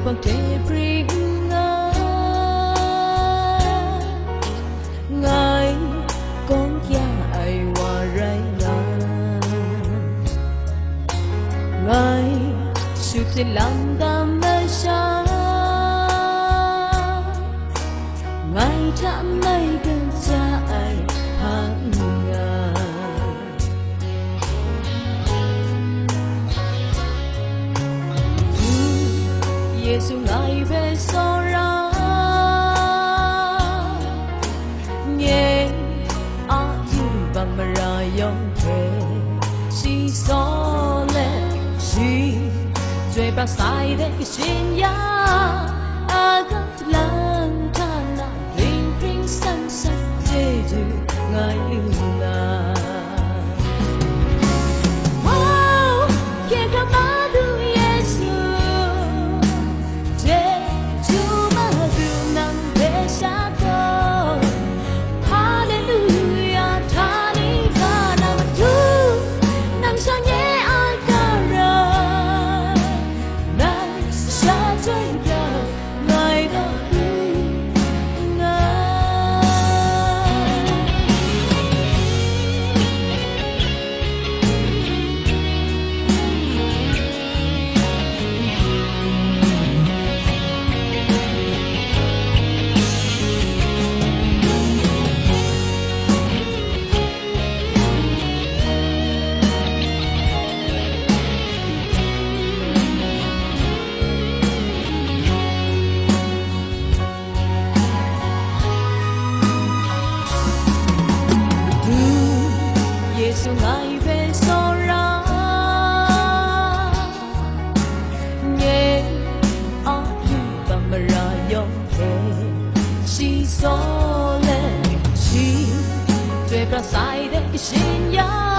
bằng thế bring ngài con kia ai hòa rai ngài sự tình làm đam mê sa ngài chạm mây gần cha ai hàng Giêsu ngài về so ra nghe a yêu bằng ra yong thế si so le si chơi ba sai để xin ya a gắt lang than na ring ring san san dễ du ngài yêu ngài wow kia cả ba du Giêsu Giêsu ngài về so ra nghe a yêu bằng ra yong thế si so le si tuệ pra sai để xin ya